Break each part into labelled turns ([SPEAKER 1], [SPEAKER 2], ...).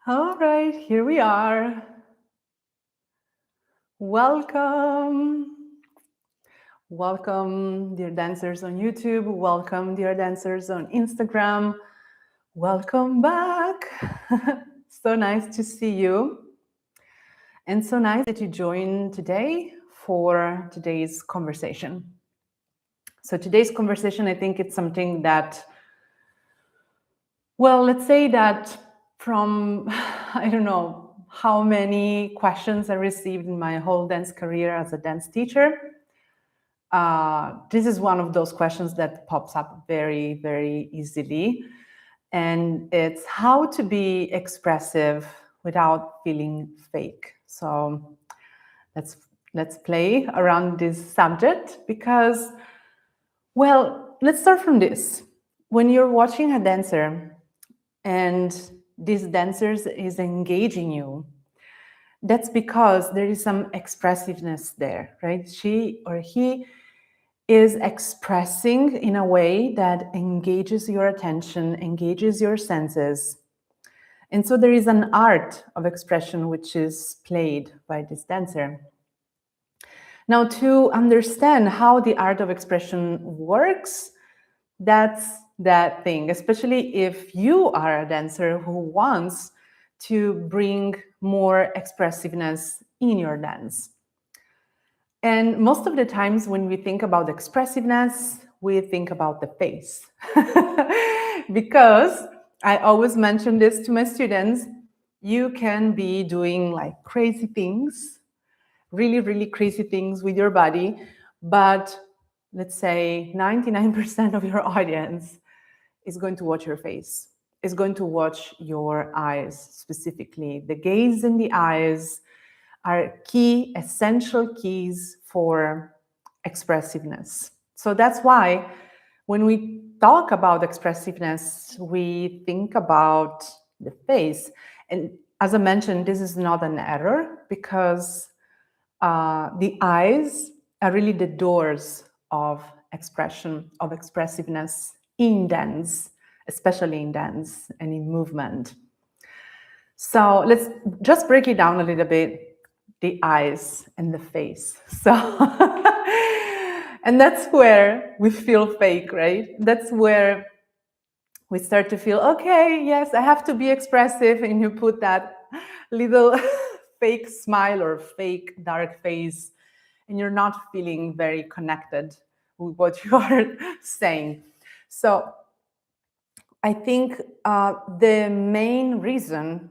[SPEAKER 1] All right, here we are. Welcome. Welcome, dear dancers on YouTube. Welcome, dear dancers on Instagram. Welcome back. So nice to see you. And so nice that you joined today for today's conversation. So today's conversation, I think it's something that, well, let's say that from, I don't know how many questions I received in my whole dance career as a dance teacher. This is one of those questions that pops up very, very easily. And it's how to be expressive without feeling fake. So let's play around this subject because, well, let's start from this. When you're watching a dancer and this dancer is engaging you, that's because there is some expressiveness there, right? She or he is expressing in a way that engages your attention, engages your senses. And so there is an art of expression which is played by this dancer. Now, to understand how the art of expression works, that's that thing, especially if you are a dancer who wants to bring more expressiveness in your dance. And most of the times when we think about expressiveness, we think about the face. Because I always mention this to my students, you can be doing like crazy things, really, really crazy things with your body, but let's say 99% of your audience is going to watch your face, is going to watch your eyes specifically. The gaze in the eyes are key, essential keys for expressiveness. So that's why when we talk about expressiveness, we think about the face. And as I mentioned, this is not an error because the eyes are really the doors of expression, of expressiveness in dance, especially in dance and in movement. So let's just break it down a little bit, the eyes and the face. So, and that's where we feel fake, right? That's where we start to feel, okay, yes, I have to be expressive. And you put that little fake smile or fake dark face, and you're not feeling very connected with what you are saying. So I think the main reason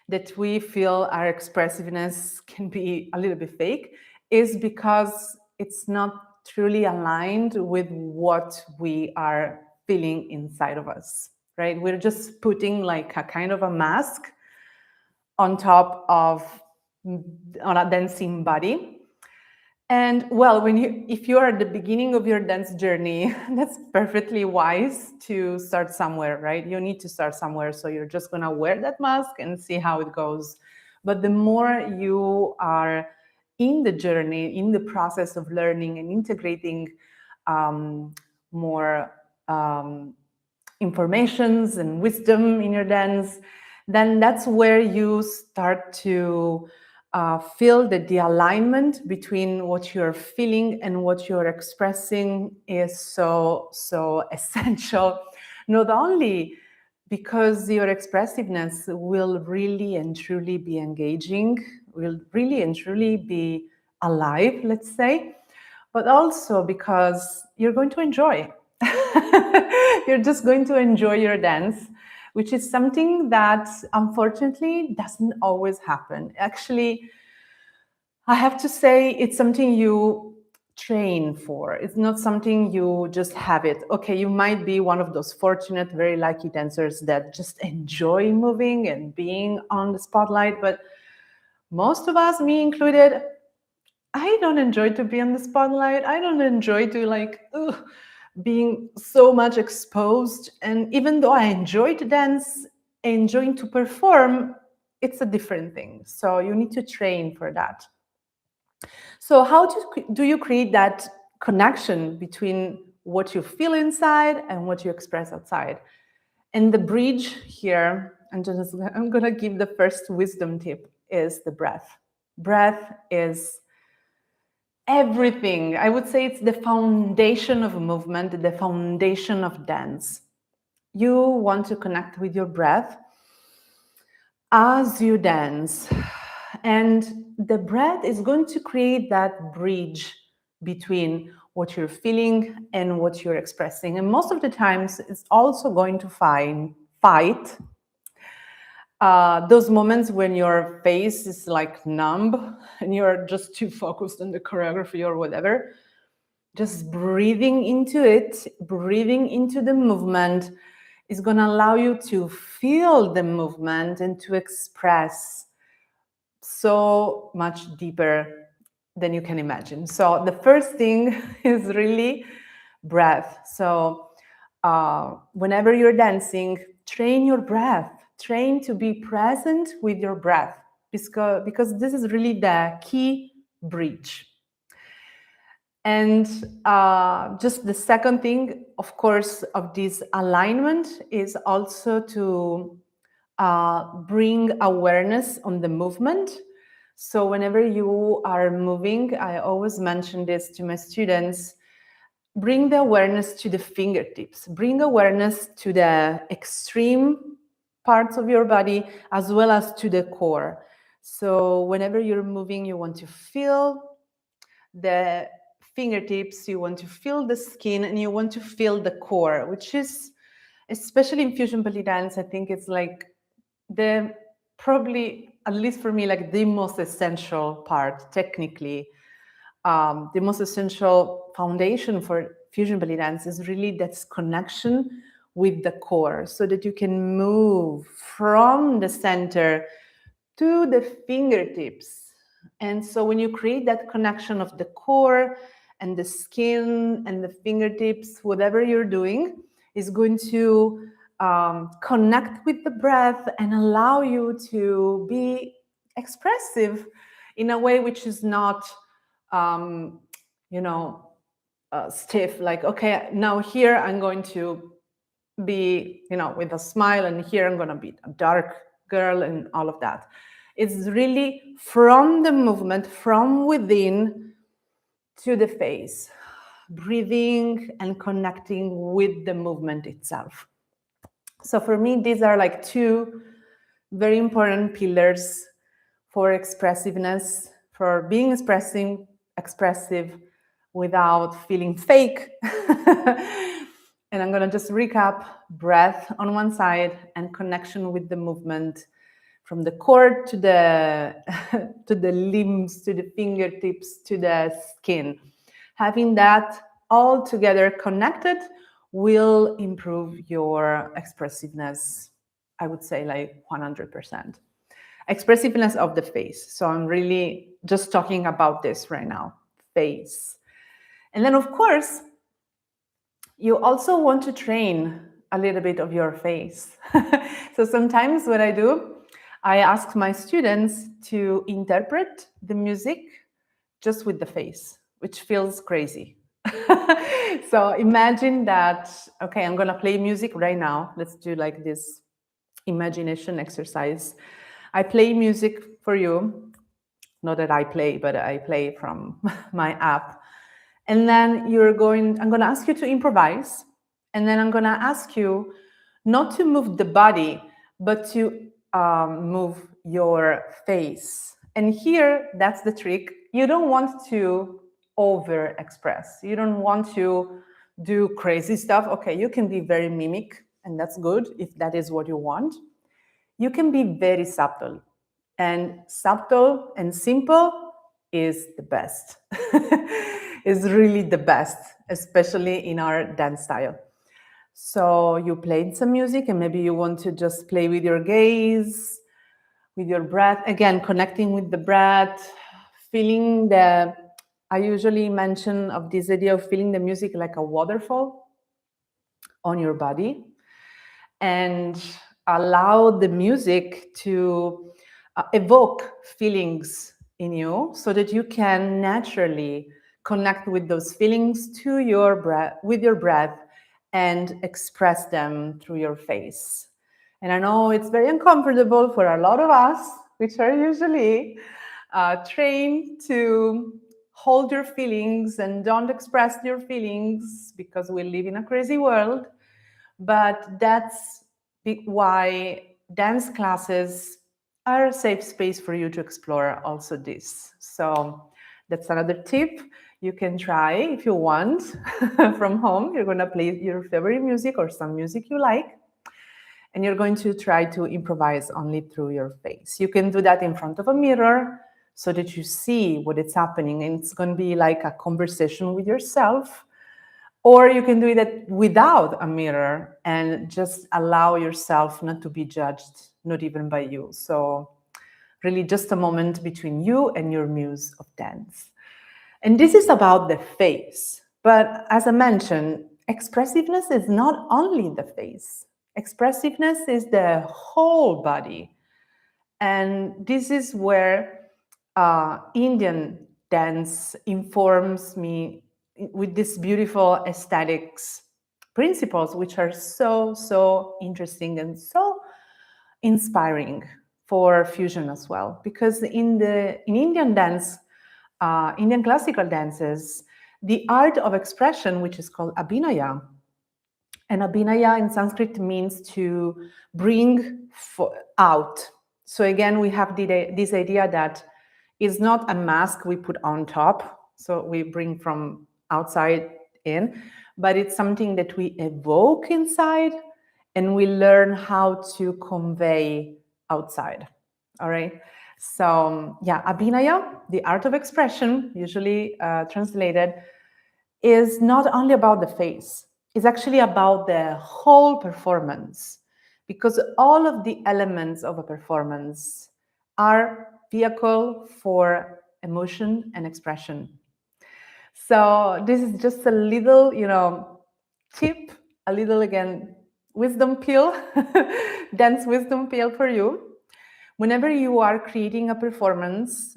[SPEAKER 1] that we feel our expressiveness can be a little bit fake is because it's not truly aligned with what we are feeling inside of us, right? We're just putting like a kind of a mask on top of on a dancing body. And well, if you are at the beginning of your dance journey, that's perfectly wise to start somewhere, right? You need to start somewhere. So you're just going to wear that mask and see how it goes. But the more you are in the journey, in the process of learning and integrating more informations and wisdom in your dance, then that's where you start to feel that the alignment between what you're feeling and what you're expressing is so essential. Not only because your expressiveness will really and truly be engaging, will really and truly be alive, let's say, but also because you're going to enjoy. You're just going to enjoy your dance, which is something that unfortunately doesn't always happen. Actually, I have to say it's something you train for. It's not something you just have it. Okay, you might be one of those fortunate, very lucky dancers that just enjoy moving and being on the spotlight, but most of us, me included, I don't enjoy to be on the spotlight. I don't enjoy to being so much exposed. And even though I enjoy to dance, enjoying to perform, it's a different thing. So you need to train for that. So how do you create that connection between what you feel inside and what you express outside? And the bridge here, I'm gonna give the first wisdom tip is the breath. Breath is everything. I would say it's the foundation of movement, the foundation of dance. You want to connect with your breath as you dance. And the breath is going to create that bridge between what you're feeling and what you're expressing. And most of the times, it's also going to fight those moments when your face is like numb and you're just too focused on the choreography or whatever. Just breathing into it, breathing into the movement is going to allow you to feel the movement and to express so much deeper than you can imagine. So the first thing is really breath. So whenever you're dancing, train your breath. Train to be present with your breath because this is really the key bridge. And just the second thing, of course, of this alignment is also to bring awareness on the movement. So whenever you are moving, I always mention this to my students, bring the awareness to the fingertips, bring awareness to the extreme parts of your body as well as to the core. So whenever you're moving, you want to feel the fingertips, you want to feel the skin, and you want to feel the core, which is, especially in fusion belly dance, I think it's like the probably, at least for me, like the most essential part technically. The most essential foundation for fusion belly dance is really that connection with the core so that you can move from the center to the fingertips. And so when you create that connection of the core and the skin and the fingertips, whatever you're doing is going to connect with the breath and allow you to be expressive in a way which is not, stiff, like, okay, now here I'm going to be, with a smile, and here I'm going to be a dark girl and all of that. It's really from the movement, from within to the face, breathing and connecting with the movement itself. So for me, these are like two very important pillars for expressiveness, for being expressive without feeling fake. And I'm going to just recap: breath on one side and connection with the movement from the core to the to the limbs, to the fingertips, to the skin. Having that all together connected will improve your expressiveness, I would say like 100%. Expressiveness of the face. So I'm really just talking about this right now, face. And then, of course, you also want to train a little bit of your face. So sometimes what I do, I ask my students to interpret the music just with the face, which feels crazy. So imagine that, okay, I'm gonna play music right now. Let's do like this imagination exercise. I play music for you. Not that I play, but I play from my app. And then I'm gonna ask you to improvise. And then I'm gonna ask you not to move the body, but to move your face. And here, that's the trick. You don't want to over express. You don't want to do crazy stuff. Okay, you can be very mimic, and that's good if that is what you want. You can be very subtle. And subtle and simple is the best. Is really the best, especially in our dance style. So you played some music and maybe you want to just play with your gaze, with your breath. Again, connecting with the breath, feeling I usually mention of this idea of feeling the music like a waterfall on your body, and allow the music to evoke feelings in you so that you can naturally connect with those feelings to your breath, with your breath, and express them through your face. And I know it's very uncomfortable for a lot of us, which are usually trained to hold your feelings and don't express your feelings because we live in a crazy world. But that's why dance classes are a safe space for you to explore also this. So that's another tip you can try if you want from home. You're going to play your favorite music or some music you like, and you're going to try to improvise only through your face. You can do that in front of a mirror so that you see what is happening, and it's going to be like a conversation with yourself. Or you can do it without a mirror and just allow yourself not to be judged, not even by you. So really just a moment between you and your muse of dance. And this is about the face. But as I mentioned, expressiveness is not only the face. Expressiveness is the whole body. And this is where Indian dance informs me with these beautiful aesthetics principles, which are so, so interesting and so inspiring for fusion as well. Because in Indian dance, Indian classical dances, the art of expression, which is called abhinaya, and abhinaya in Sanskrit means to bring out. So again, we have this idea that it's not a mask we put on top, so we bring from outside in, but it's something that we evoke inside and we learn how to convey outside. All right. So yeah, abhinaya, the art of expression, usually translated, is not only about the face, it's actually about the whole performance, because all of the elements of a performance are vehicle for emotion and expression. So this is just a little, tip, a little, again, wisdom pill, dance wisdom pill for you. Whenever you are creating a performance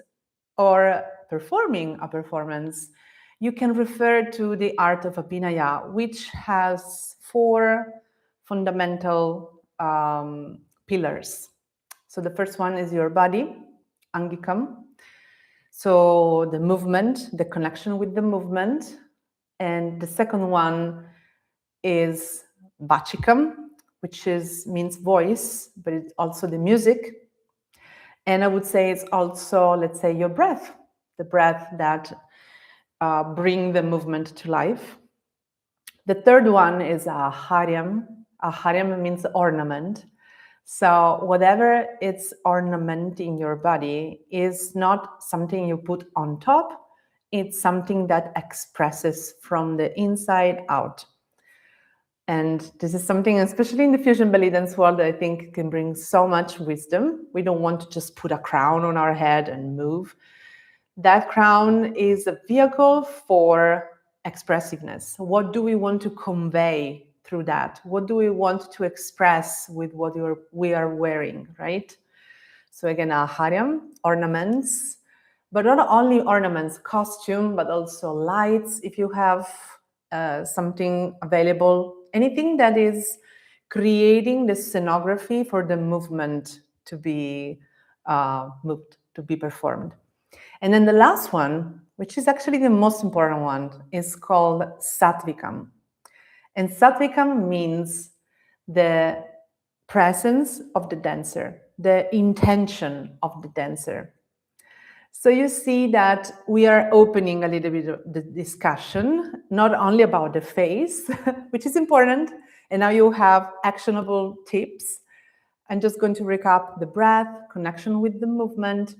[SPEAKER 1] or performing a performance, you can refer to the art of abhinaya, which has 4 fundamental pillars. So the first one is your body, angikam. So the movement, the connection with the movement. And the second one is vachikam, which means voice, but it's also the music. And I would say it's also, let's say, your breath, the breath that bring the movement to life. The third one is a haryam. A haryam means ornament. So whatever it's ornament in your body is not something you put on top. It's something that expresses from the inside out. And this is something, especially in the fusion belly dance world, I think can bring so much wisdom. We don't want to just put a crown on our head and move. That crown is a vehicle for expressiveness. What do we want to convey through that? What do we want to express with what we are wearing, right? So again, a haryam, ornaments, but not only ornaments, costume, but also lights, if you have something available, anything that is creating the scenography for the movement to be moved, to be performed. And then the last one, which is actually the most important one, is called Satvikam. And Satvikam means the presence of the dancer, the intention of the dancer. So you see that we are opening a little bit of the discussion, not only about the face, which is important, and now you have actionable tips. I'm just going to recap the breath, connection with the movement,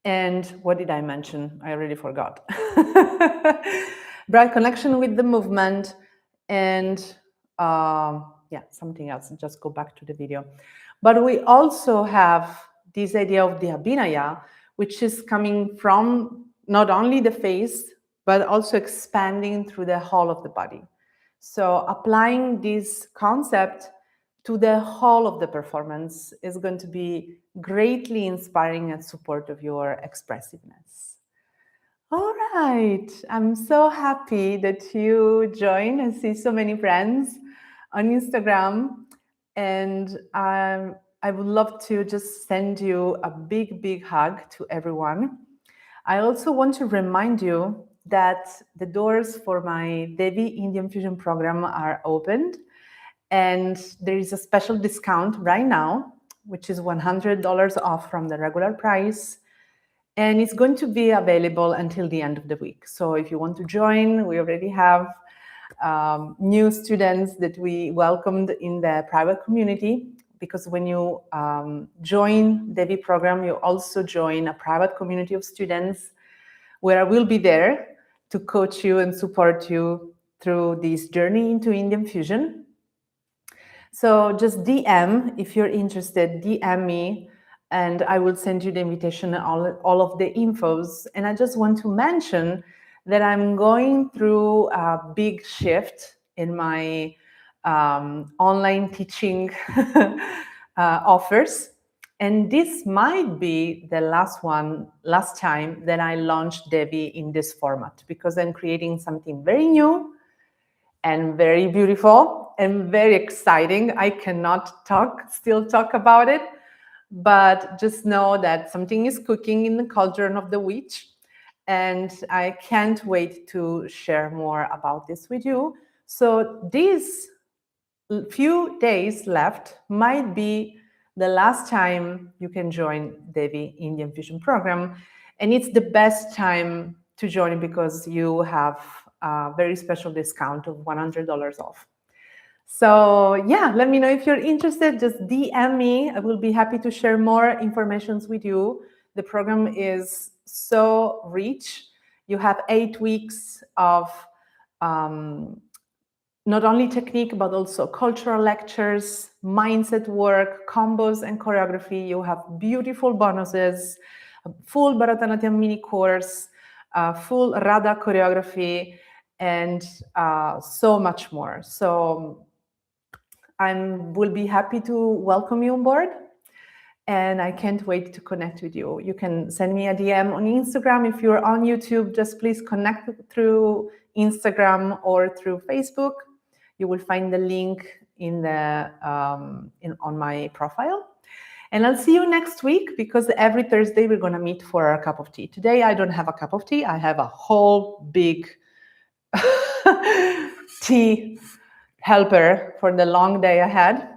[SPEAKER 1] and what did I mention? I already forgot. Breath, connection with the movement, and yeah, something else. Just go back to the video. But we also have this idea of the abhinaya, which is coming from not only the face, but also expanding through the whole of the body. So applying this concept to the whole of the performance is going to be greatly inspiring and support of your expressiveness. All right, I'm so happy that you joined and see so many friends on Instagram. And I would love to just send you a big, big hug to everyone. I also want to remind you that the doors for my Devi Indian Fusion program are opened, and there is a special discount right now, which is $100 off from the regular price. And it's going to be available until the end of the week. So if you want to join, we already have new students that we welcomed in the private community, because when you join Devi program, you also join a private community of students where I will be there to coach you and support you through this journey into Indian fusion. So just DM, if you're interested, DM me, and I will send you the invitation and all of the infos. And I just want to mention that I'm going through a big shift in my online teaching offers. And this might be the last time that I launch Devi in this format, because I'm creating something very new and very beautiful and very exciting. I cannot still talk about it, but just know that something is cooking in the cauldron of the witch, and I can't wait to share more about this with you. So these few days left might be the last time you can join Devi Indian Fusion program, and it's the best time to join because you have a very special discount of $100 off. So yeah, let me know if you're interested. Just DM me. I will be happy to share more information with you. The program is so rich. You have 8 weeks of not only technique, but also cultural lectures, mindset work, combos, and choreography. You have beautiful bonuses, a full Bharatanatyam mini course, full Radha choreography, and so much more. So I will be happy to welcome you on board, and I can't wait to connect with you. You can send me a DM on Instagram. If you're on YouTube, just please connect through Instagram or through Facebook. You will find the link in the on my profile. And I'll see you next week, because every Thursday we're going to meet for a cup of tea. Today I don't have a cup of tea. I have a whole big tea helper for the long day ahead.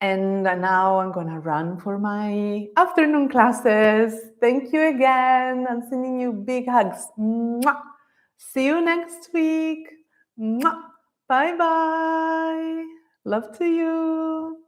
[SPEAKER 1] And now I'm going to run for my afternoon classes. Thank you again. I'm sending you big hugs. Mwah. See you next week. Mwah. Bye-bye. Love to you.